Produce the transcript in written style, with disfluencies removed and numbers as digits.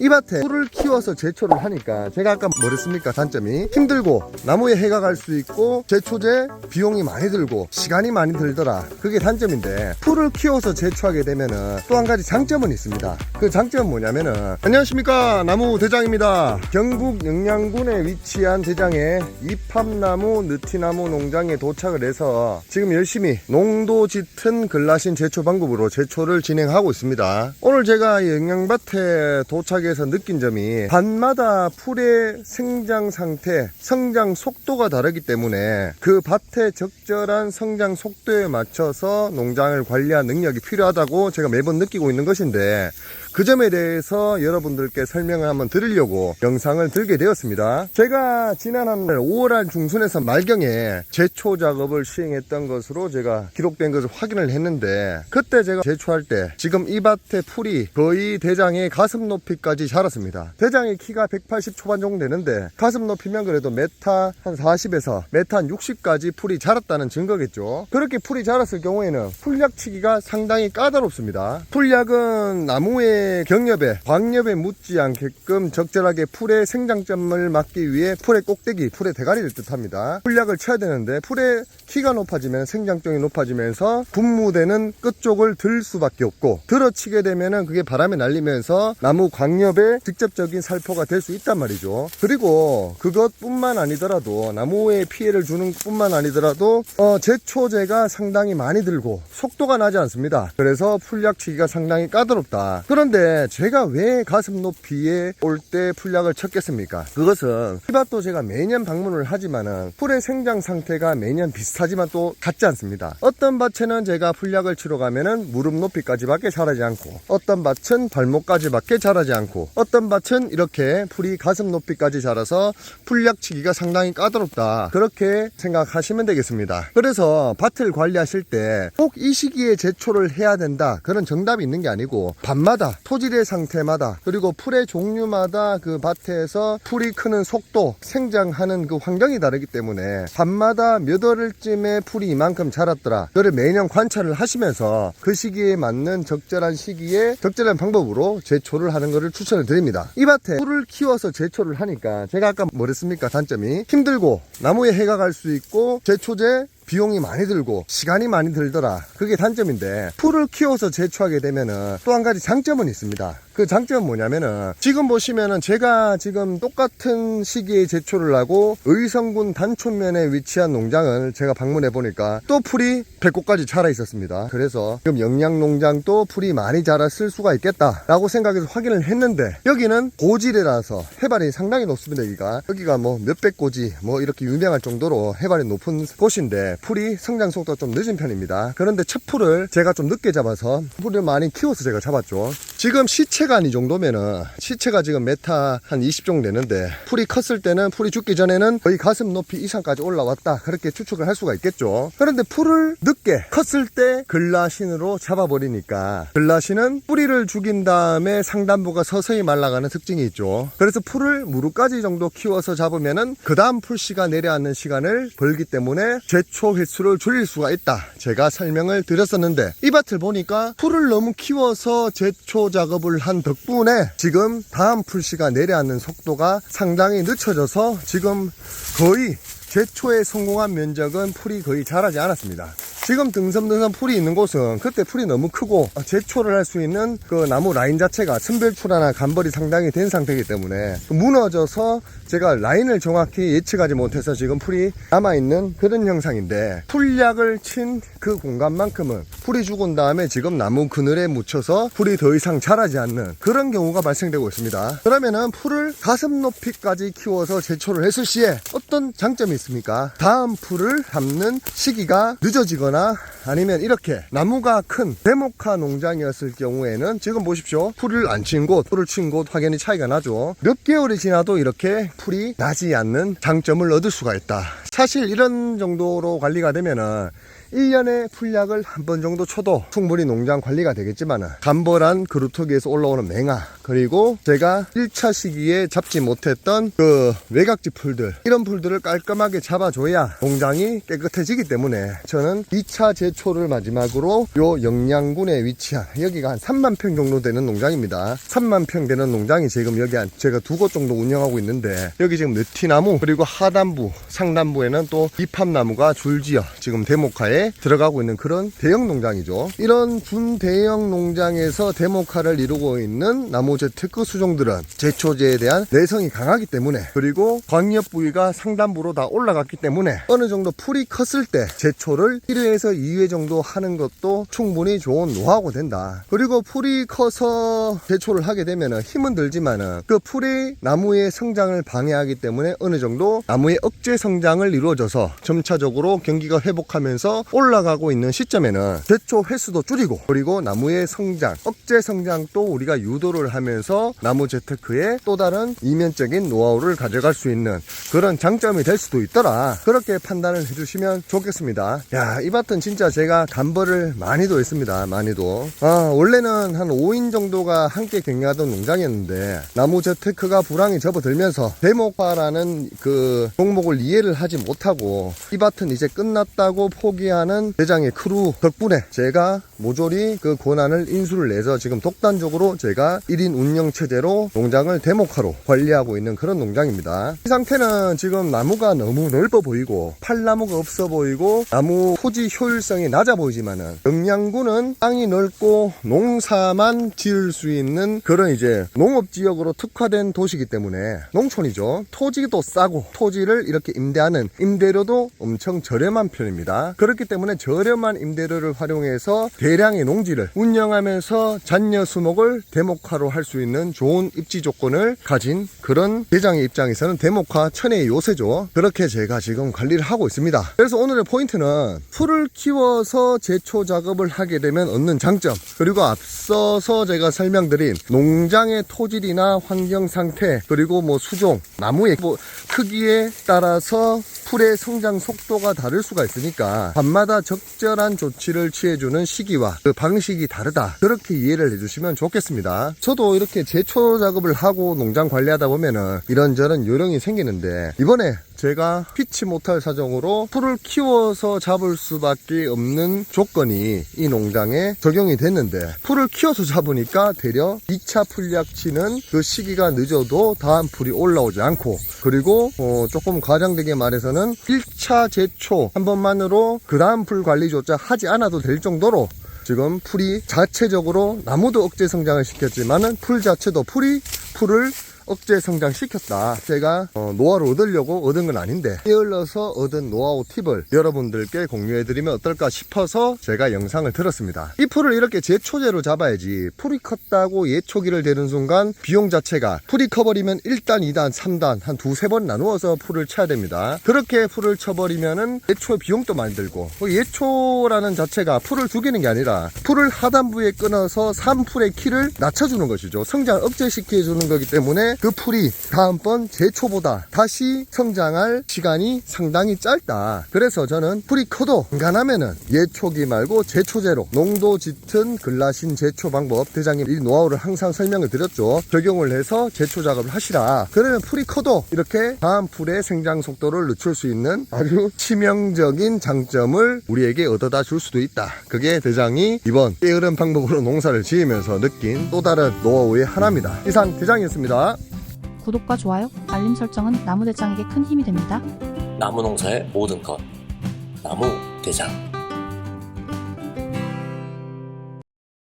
이 밭에 풀을 키워서 제초를 하니까 제가 아까 뭐랬습니까? 단점이 힘들고 나무에 해가 갈 수 있고 제초제 비용이 많이 들고 시간이 많이 들더라. 그게 단점인데 풀을 키워서 제초하게 되면은 또 한 가지 장점은 있습니다. 그 장점은 뭐냐면은 안녕하십니까, 나무 대장입니다. 경북 영양군에 위치한 대장에 이팝나무 느티나무 농장에 도착을 해서 지금 열심히 농도 짙은 글라신 제초 방법으로 제초를 진행하고 있습니다. 오늘 제가 영양밭에 도착해서 느낀 점이 밭마다 풀의 생장 상태, 성장 속도가 다르기 때문에 그 밭의 적절한 성장 속도에 맞춰서 농장을 관리할 능력이 필요하다고 제가 매번 느끼고 있는 것인데, 그 점에 대해서 여러분들께 설명을 한번 드리려고 영상을 들게 되었습니다. 제가 지난 한 5월 중순에서 말경에 제초 작업을 시행했던 것으로 제가 기록된 것을 확인을 했는데, 그때 제가 제초할 때 지금 이 밭의 풀이 거의 대장의 가슴 높이까지 자랐습니다. 대장의 키가 180 초반 정도 되는데 가슴 높이면 그래도 메타 한 40에서 메타 한 60까지 풀이 자랐다는 증거겠죠. 그렇게 풀이 자랐을 경우에는 풀약 치기가 상당히 까다롭습니다. 풀약은 나무의 경엽에, 광엽에 묻지 않게끔 적절하게 풀의 생장점을 막기 위해 풀의 꼭대기, 풀의 대가리를 뜻합니다. 풀약을 쳐야 되는데 풀의 키가 높아지면 생장점이 높아지면서 분무되는 끝쪽을 들 수밖에 없고, 들어치게 되면은 그게 바람에 날리면서 나무 광엽에 직접적인 살포가 될 수 있단 말이죠. 그리고 그것뿐만 아니더라도 나무에 피해를 주는 뿐만 아니더라도 제초제가 상당히 많이 들고 속도가 나지 않습니다. 그래서 풀약 치기가 상당히 까다롭다. 그런데 제가 왜 가슴 높이에 올 때 풀약을 쳤겠습니까? 그것은 이 밭도 제가 매년 방문을 하지만은 풀의 생장 상태가 매년 비슷하지만 또 같지 않습니다. 어떤 밭에는 제가 풀약을 치러 가면은 무릎 높이까지밖에 자라지 않고, 어떤 밭은 발목까지밖에 자라지 않고, 어떤 밭은 이렇게 풀이 가슴 높이까지 자라서 풀약 치기가 상당히 까다롭다. 그렇게 생각하시면 되겠습니다. 그래서 밭을 관리하실 때 꼭 이 시기에 제초를 해야 된다, 그런 정답이 있는 게 아니고, 밭마다 토질의 상태마다 그리고 풀의 종류마다 그 밭에서 풀이 크는 속도, 생장하는 그 환경이 다르기 때문에 밭마다 몇 월쯤에 풀이 이만큼 자랐더라, 그걸 매년 관찰을 하시면서 그 시기에 맞는 적절한 시기에 적절한 방법으로 제초를 하는 것을 추천을 드립니다. 이 밭에 풀을 키워서 제초를 하니까 제가 아까 뭐랬습니까? 단점이 힘들고 나무에 해가 갈 수 있고 제초제 비용이 많이 들고 시간이 많이 들더라. 그게 단점인데, 풀을 키워서 제초하게 되면은 또 한 가지 장점은 있습니다. 그 장점은 뭐냐면은 지금 보시면은 제가 지금 똑같은 시기에 제초를 하고 의성군 단촌면에 위치한 농장을 제가 방문해 보니까 또 풀이 100곳까지 자라 있었습니다. 그래서 지금 영양농장도 풀이 많이 자랐을 수가 있겠다 라고 생각해서 확인을 했는데, 여기는 고지대라서 해발이 상당히 높습니다. 여기가 뭐 몇백 고지 뭐 이렇게 유명할 정도로 해발이 높은 곳인데 풀이 성장 속도가 좀 늦은 편입니다. 그런데 첫 풀을 제가 좀 늦게 잡아서 풀을 많이 키워서 제가 잡았죠. 지금 시체가 한 이 정도면은, 시체가 지금 메타 한 20 정도 되는데 풀이 컸을 때는, 풀이 죽기 전에는 거의 가슴 높이 이상까지 올라왔다, 그렇게 추측을 할 수가 있겠죠. 그런데 풀을 늦게 컸을 때 글라신으로 잡아버리니까, 글라신은 뿌리를 죽인 다음에 상단부가 서서히 말라가는 특징이 있죠. 그래서 풀을 무릎까지 정도 키워서 잡으면은 그 다음 풀씨가 내려앉는 시간을 벌기 때문에 제초 횟수를 줄일 수가 있다, 제가 설명을 드렸었는데, 이 밭을 보니까 풀을 너무 키워서 제초 작업을 한 덕분에 지금 다음 풀씨가 내려앉는 속도가 상당히 늦춰져서 지금 거의 제초에 성공한 면적은 풀이 거의 자라지 않았습니다. 지금 등섬등섬 풀이 있는 곳은 그때 풀이 너무 크고 제초를 할 수 있는 그 나무 라인 자체가 선별출하나 간벌이 상당히 된 상태이기 때문에 무너져서 제가 라인을 정확히 예측하지 못해서 지금 풀이 남아있는 그런 형상인데, 풀약을 친 그 공간만큼은 풀이 죽은 다음에 지금 나무 그늘에 묻혀서 풀이 더 이상 자라지 않는 그런 경우가 발생되고 있습니다. 그러면은 풀을 가슴 높이까지 키워서 제초를 했을 시에 어떤 장점이 있습니까? 다음 풀을 담는 시기가 늦어지거나, 아니면 이렇게 나무가 큰 대목화 농장이었을 경우에는 지금 보십시오, 풀을 안 친 곳, 풀을 친 곳 확연히 차이가 나죠. 몇 개월이 지나도 이렇게 풀이 나지 않는 장점을 얻을 수가 있다. 사실 이런 정도로 관리가 되면은 1년에 풀약을 한 번 정도 쳐도 충분히 농장 관리가 되겠지만 간벌한 그루터기에서 올라오는 맹아, 그리고 제가 1차 시기에 잡지 못했던 그 외각지 풀들, 이런 풀들을 깔끔하게 잡아줘야 농장이 깨끗해지기 때문에 저는 2차 제초를 마지막으로 요 영양군에 위치한, 여기가 한 3만 평 정도 되는 농장입니다. 3만 평 되는 농장이 지금 여기 한 제가 2곳 정도 운영하고 있는데, 여기 지금 느티나무, 그리고 하단부 상단부에는 또 이팝나무가 줄지어 지금 데모카에 들어가고 있는 그런 대형 농장이죠. 이런 준대형 농장에서 데모카를 이루고 있는 나무재테크 수종들은 제초제에 대한 내성이 강하기 때문에, 그리고 광엽 부위가 상단부로 다 올라갔기 때문에 어느 정도 풀이 컸을 때 제초를 1회에서 2회 정도 하는 것도 충분히 좋은 노하우가 된다. 그리고 풀이 커서 제초를 하게 되면 힘은 들지만 그 풀이 나무의 성장을 방해하기 때문에 어느 정도 나무의 억제 성장을 이루어져서 점차적으로 경기가 회복하면서 올라가고 있는 시점에는 제초 횟수도 줄이고, 그리고 나무의 성장, 억제 성장도 우리가 유도를 하면서 나무 재테크의 또 다른 이면적인 노하우를 가져갈 수 있는 그런 장점이 될 수도 있더라. 그렇게 판단을 해주시면 좋겠습니다. 야, 이 밭은 진짜 제가 간벌을 많이도 했습니다. 많이도. 원래는 한 5인 정도가 함께 경영하던 농장이었는데 나무 재테크가 불황이 접어들면서 데모카라는 그 종목을 이해를 하지 못하고 이 밭은 이제 끝났다고 포기하는 대장의 크루 덕분에 제가 모조리 그 고난을 인수를 내서 지금 독단적으로 제가 1인 운영 체제로 농장을 데모카로 관리하고 있는 그런 농장입니다. 이 상태는 지금 나무가 너무 넓어 보이고 팔나무가 없어 보이고 나무 토지 효율성이 낮아 보이지만은, 영양군은 땅이 넓고 농사만 지을 수 있는 그런 이제 농업지역으로 특화된 도시이기 때문에, 농촌이죠. 토지도 싸고 토지를 이렇게 임대하는 임대료도 엄청 저렴한 편입니다. 그렇기 때문에 저렴한 임대료를 활용해서 대량의 농지를 운영하면서 잔여 수목을 데모카로 할 수 있는 좋은 입지 조건을 가진 그런 대장의 입장에서는 데모카 천혜의 요새죠. 그렇게 제가 지금 관리를 하고 있습니다. 그래서 오늘의 포인트는 풀을 키워서 제초 작업을 하게 되면 얻는 장점, 그리고 앞서서 제가 설명드린 농장의 토질이나 환경 상태, 그리고 뭐 수종, 나무의 크기에 따라서 풀의 성장 속도가 다를 수가 있으니까 밤마다 적절한 조치를 취해주는 시기와 그 방식이 다르다, 그렇게 이해를 해주시면 좋겠습니다. 저도 이렇게 제초 작업을 하고 농장 관리하다 보면은 이런저런 요령이 생기는데, 이번에 제가 피치 못할 사정으로 풀을 키워서 잡을 수밖에 없는 조건이 이 농장에 적용이 됐는데, 풀을 키워서 잡으니까 되려 2차 풀약 치는 그 시기가 늦어도 다음 풀이 올라오지 않고, 그리고 조금 과장되게 말해서는 1차 제초 한 번만으로 그 다음 풀 관리조차 하지 않아도 될 정도로 지금 풀이 자체적으로, 나무도 억제 성장을 시켰지만은 풀 자체도 풀을 억제 성장시켰다. 제가 노하우를 얻으려고 얻은 건 아닌데 게을러서 얻은 노하우 팁을 여러분들께 공유해드리면 어떨까 싶어서 제가 영상을 들었습니다. 이 풀을 이렇게 제초제로 잡아야지, 풀이 컸다고 예초기를 대는 순간 비용 자체가, 풀이 커버리면 1단, 2단, 3단 한 두세 번 나누어서 풀을 쳐야 됩니다. 그렇게 풀을 쳐버리면은 예초 비용도 많이 들고, 예초라는 자체가 풀을 죽이는 게 아니라 풀을 하단부에 끊어서 3풀의 키를 낮춰주는 것이죠. 성장을 억제시켜주는 거기 때문에 그 풀이 다음번 제초보다 다시 성장할 시간이 상당히 짧다. 그래서 저는 풀이 커도 간간하면은 예초기 말고 제초제로, 농도 짙은 글라신 제초 방법, 대장님 이 노하우를 항상 설명을 드렸죠. 적용을 해서 제초 작업을 하시라. 그러면 풀이 커도 이렇게 다음 풀의 생장 속도를 늦출 수 있는 아주 치명적인 장점을 우리에게 얻어다 줄 수도 있다. 그게 대장이 이번 게으른 방법으로 농사를 지으면서 느낀 또 다른 노하우의 하나입니다. 이상 대장이었습니다. 구독과 좋아요, 알림 설정은 나무대장에게 큰 힘이 됩니다. 나무 농사의 모든 것, 나무 대장.